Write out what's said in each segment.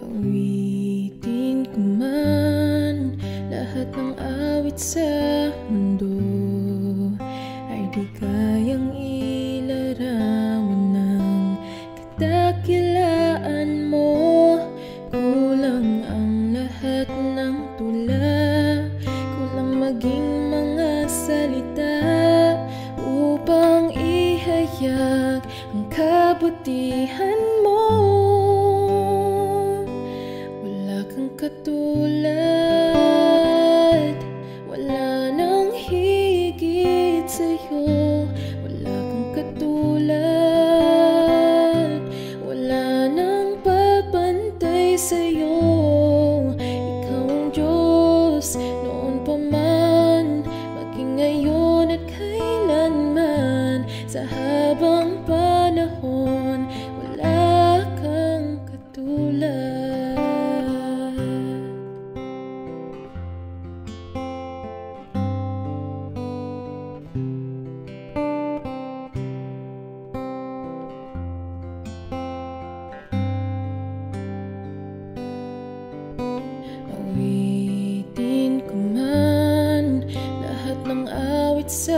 Awitin ko man lahat ng awit sa mundo, ay di kayang ilarawan ng kadakilaan mo. Kulang ang lahat ng tula, kulang maging mga salita upang ihayag ang kabutihan mo. Katulad, wala nang higit sa'yo. Wala kang katulad, wala nang papantay sa'yo. Ikaw ang Diyos, noon pa man, maging ngayon at kailanman. Sa habang panahon, wala kang katulad. Awitin ko man lahat ng awit sa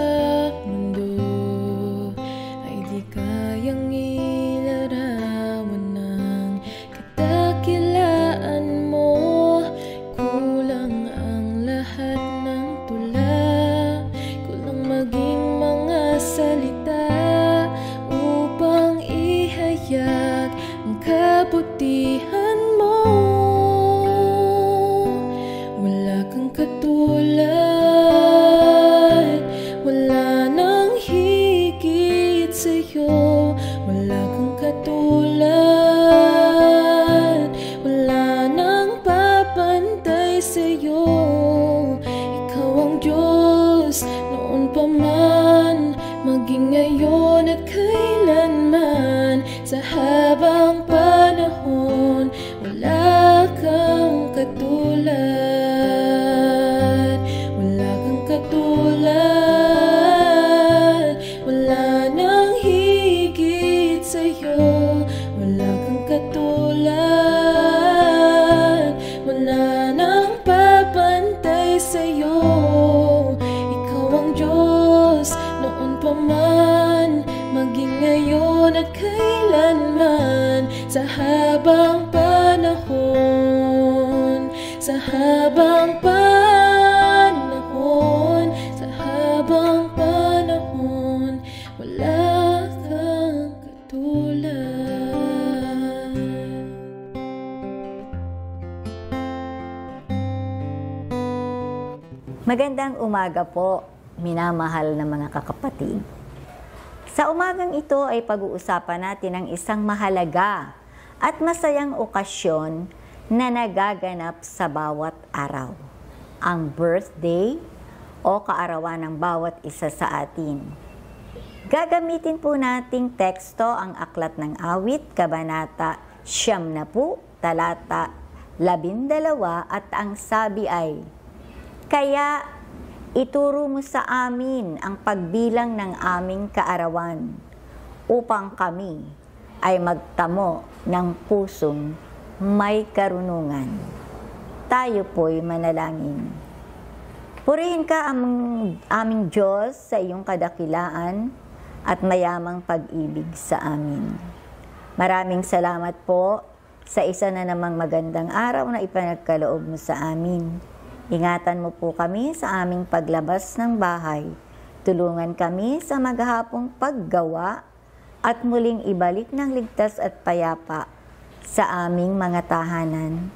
mundo, ay di kayang ilarawan ng kadakilaan mo. Kulang ang lahat ng tula, kulang maging mga salita upang ihayag ang kabutihan mo. Wala kang katulad, wala nang higit sa'yo. Wala kang katulad, wala nang papantay sa'yo. Ikaw ang Diyos, noon pa man, maging ngayon at kailanman. Sa habang panahon, wala kang katulad. Wala kang katulad, wala nang higit sa'yo. Wala kang katulad, wala nang papantay sa'yo. Ikaw ang Diyos, noon pa man, maging ngayon at kailanman. Sa habang panahon, sa habang panahon, sa habang panahon, wala kang katulad. Magandang umaga po, minamahal na mga kakapatid. Sa umagang ito ay pag-uusapan natin ang isang mahalaga at masayang okasyon na nagaganap sa bawat araw. Ang birthday o kaarawan ng bawat isa sa atin. Gagamitin po nating teksto ang Aklat ng Awit, Kabanata 10, talata 12 at ang sabi ay, "Kaya ituro mo sa amin ang pagbilang ng aming kaarawan upang kami ay magtamo ng pusong may karunungan." Tayo po'y manalangin. Purihin ka aming Diyos sa iyong kadakilaan at mayamang pag-ibig sa amin. Maraming salamat po sa isa na namang magandang araw na ipinagkaloob mo sa amin. Ingatan mo po kami sa aming paglabas ng bahay. Tulungan kami sa maghapong paggawa at muling ibalik ng ligtas at payapa sa aming mga tahanan.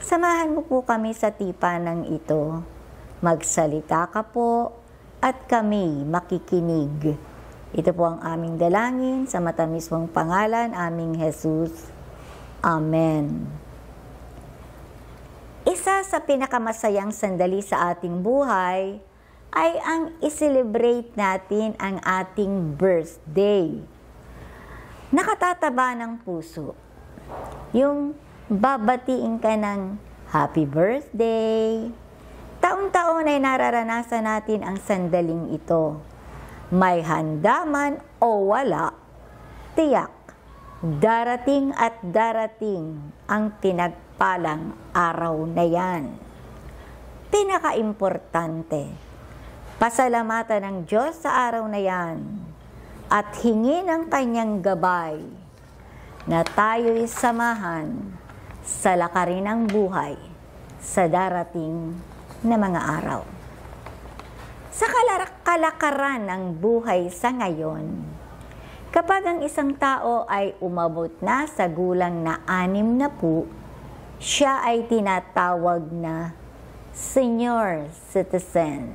Samahan mo po kami sa tipanang ito. Magsalita ka po at kami makikinig. Ito po ang aming dalangin sa matamis mong pangalan, aming Jesus. Amen. Isa sa pinakamasayang sandali sa ating buhay ay ang i-celebrate natin ang ating birthday. Nakatataba ng puso. Yung babatiin ka ng happy birthday. Taon-taon ay nararanasan natin ang sandaling ito. May handa man o wala, tiyak Darating at darating ang pinagpalang araw na yan. Pinaka-importante, pasalamatan ng Diyos sa araw na yan at hingin ang kanyang gabay na tayo'y samahan sa lakarin ng buhay sa darating na mga araw. Sa kalakaran ng buhay sa ngayon, kapag ang isang tao ay umabot na sa gulang na 60, siya ay tinatawag na senior citizen.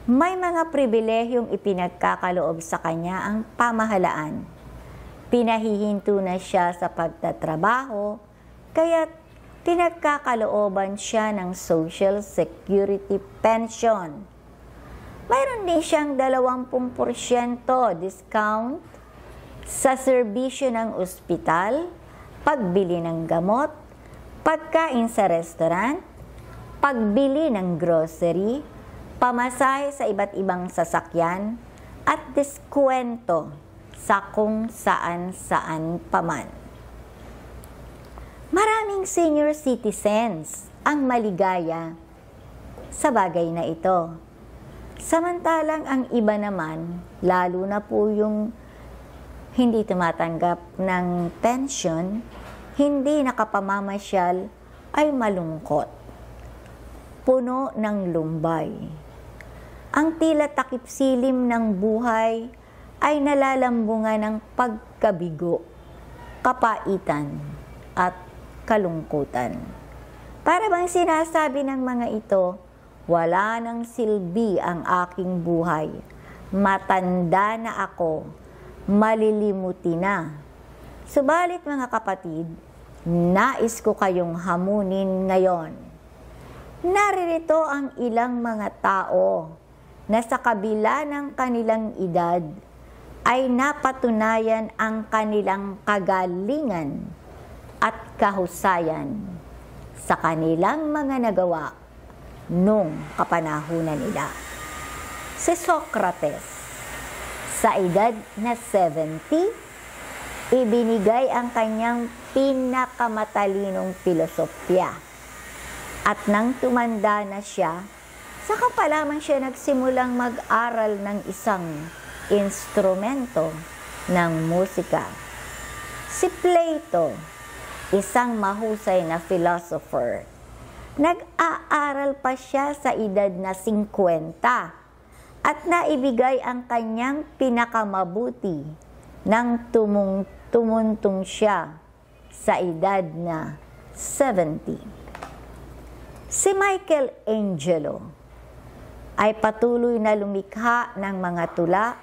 May mga pribilehiyong ipinagkakaloob sa kanya ang pamahalaan. Pinahihinto na siya sa pagtatrabaho, kaya pinagkakalooban siya ng Social Security Pension. Mayroon din siyang 20% discount sa serbisyo ng ospital, pagbili ng gamot, pagkain sa restaurant, pagbili ng grocery, pamasahe sa iba't ibang sasakyan, at diskwento sa kung saan-saan paman. Maraming senior citizens ang maligaya sa bagay na ito. Samantalang ang iba naman, lalo na po yung hindi tumatanggap ng pension, hindi nakapamamasyal, ay malungkot. Puno ng lumbay. Ang tila takip silim ng buhay ay nalalambungan ng pagkabigo, kapaitan, at kalungkutan. Para bang sinasabi ng mga ito, wala nang silbi ang aking buhay. Matanda na ako, malilimuti na. Subalit mga kapatid, nais ko kayong hamunin ngayon. Naririto ang ilang mga tao na sa kabila ng kanilang edad ay napatunayan ang kanilang kagalingan at kahusayan sa kanilang mga nagawa nung kapanahunan nila. Si Socrates, sa edad na 70, ibinigay ang kanyang pinakamatalinong filosofya. At nang tumanda na siya, saka pa lamang siya nagsimulang mag-aral ng isang instrumento ng musika. Si Plato, isang mahusay na philosopher, nag-aaral pa siya sa edad na 50 at naibigay ang kanyang pinakamabuti nang tumuntong siya sa edad na 70. Si Michelangelo ay patuloy na lumikha ng mga tula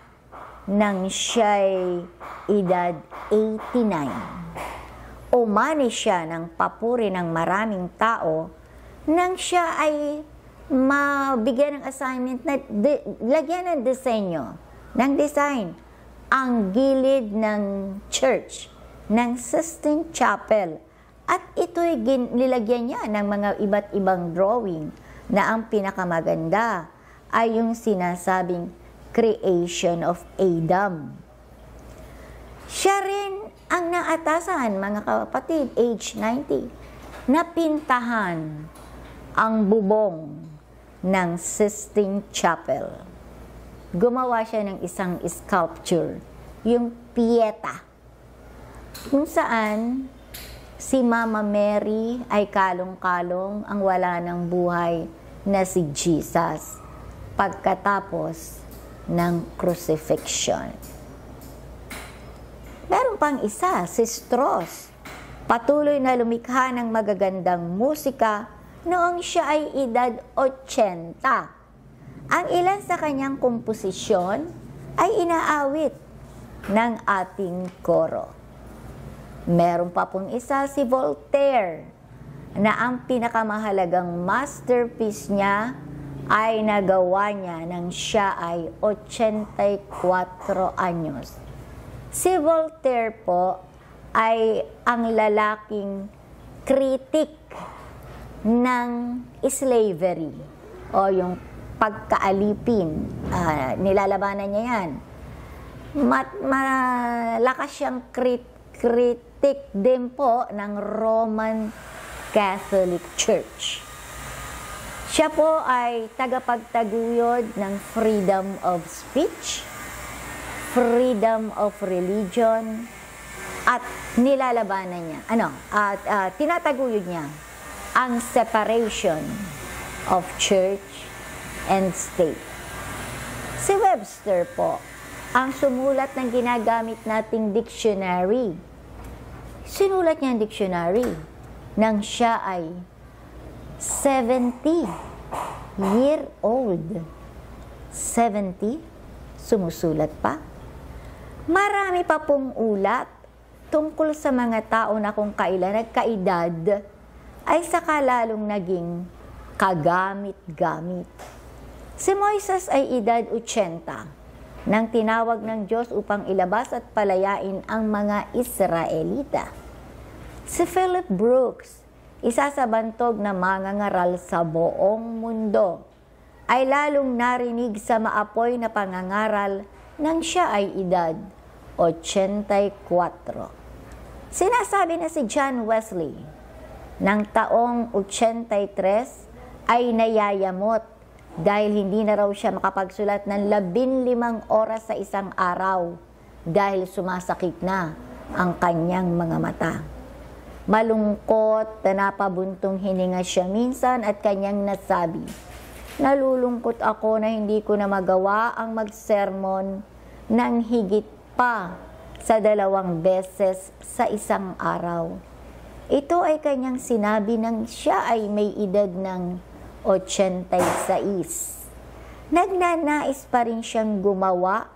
nang siya'y edad 89. Umani siya ng papuri ng maraming tao nang siya ay mabigyan ng assignment na lagyan ng disenyo, ng design, ang gilid ng church, ng Sistine Chapel. At ito'y nilagyan niya ng mga iba't ibang drawing na ang pinakamaganda ay yung sinasabing creation of Adam. Siya rin ang naatasan, mga kapatid, age 90, napintahan ang bubong ng Sistine Chapel. Gumawa siya ng isang sculpture, yung Pieta, kung saan si Mama Mary ay kalong-kalong ang wala ng buhay na si Jesus pagkatapos ng crucifixion. Meron pang isa, si Strauss, patuloy na lumikha ng magagandang musika noong siya ay edad 80. Ang ilan sa kanyang komposisyon ay inaawit ng ating koro. Meron pa pong isa, si Voltaire, na ang pinakamahalagang masterpiece niya ay nagawa niya nang siya ay 84 anyos. Si Voltaire po ay ang lalaking kritik ng slavery o yung pagkaalipin. Nilalabanan niya yan. Malakas siyang critic din po ng Roman Catholic Church. Siya po ay tagapagtaguyod ng freedom of speech, freedom of religion, at nilalabanan niya, tinataguyod niya ang separation of church and state. Si Webster po, ang sumulat ng ginagamit nating dictionary. Sinulat niya ang dictionary nang siya ay 70-year-old. 70, sumusulat pa. Marami pa pong ulat tungkol sa mga tao na kung kailan nagkaedad ay saka lalong naging kagamit-gamit. Si Moises ay edad 80 nang tinawag ng Diyos upang ilabas at palayain ang mga Israelita. Si Philip Brooks, isa sa bantog na mangangaral sa buong mundo, ay lalong narinig sa maapoy na pangangaral nang siya ay edad 84. Sinasabi na si John Wesley, ng taong 83 ay nayayamot dahil hindi na raw siya makapagsulat ng 15 oras sa isang araw dahil sumasakit na ang kanyang mga mata. Malungkot na napabuntong hininga siya minsan at kanyang nasabi, "Nalulungkot ako na hindi ko na magawa ang magsermon ng higit pa sa 2 beses sa isang araw." Ito ay kanyang sinabi nang siya ay may edad ng 86. Nagnanais pa rin siyang gumawa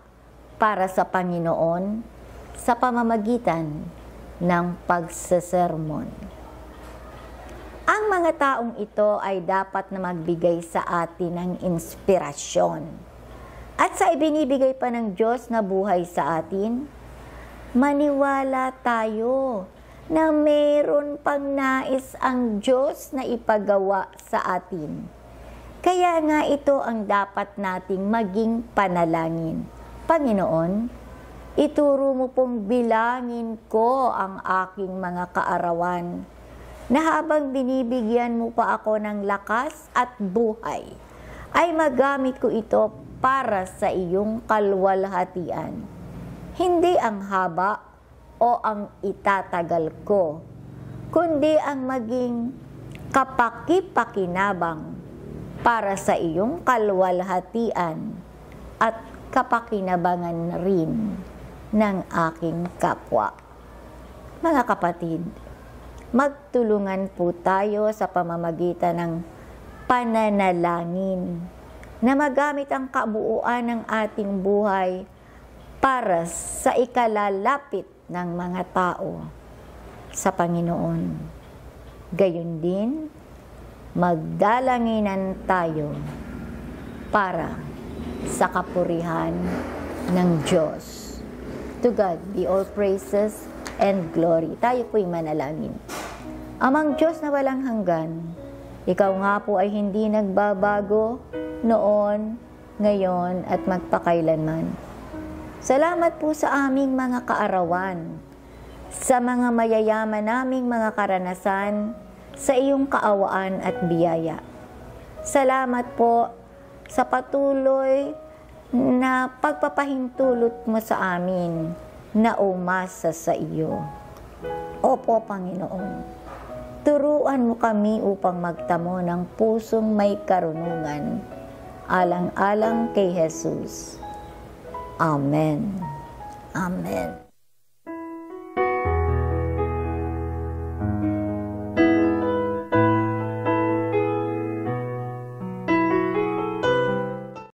para sa Panginoon sa pamamagitan ng pagsesermon. Ang mga taong ito ay dapat na magbigay sa atin ng inspirasyon. At sa ibinibigay pa ng Diyos na buhay sa atin, maniwala tayo na mayroon pang nais ang Diyos na ipagawa sa atin. Kaya nga ito ang dapat nating maging panalangin. Panginoon, ituro mo pong bilangin ko ang aking mga kaarawan, na habang binibigyan mo pa ako ng lakas at buhay, ay magamit ko ito para sa iyong kalwalhatian. Hindi ang haba o ang itatagal ko, kundi ang maging kapaki-pakinabang para sa iyong kalwalhatian at kapakinabangan rin ng aking kapwa. Mga kapatid, magtulungan po tayo sa pamamagitan ng pananalangin na magamit ang kabuuan ng ating buhay para sa ikalalapit ng mga tao sa Panginoon. Gayon din, magdalanginan tayo para sa kapurihan ng Diyos. To God be all praises and glory. Tayo po'y manalangin. Amang Diyos na walang hanggan, Ikaw nga po ay hindi nagbabago noon, ngayon at magpakailanman. Salamat po sa aming mga kaarawan, sa mga mayayaman naming mga karanasan, sa iyong kaawaan at biyaya. Salamat po sa patuloy na pagpapahintulot mo sa amin na umasa sa iyo. Opo, Panginoon, turuan mo kami upang magtamo ng pusong may karunungan, alang-alang kay Jesus. Amen. Amen.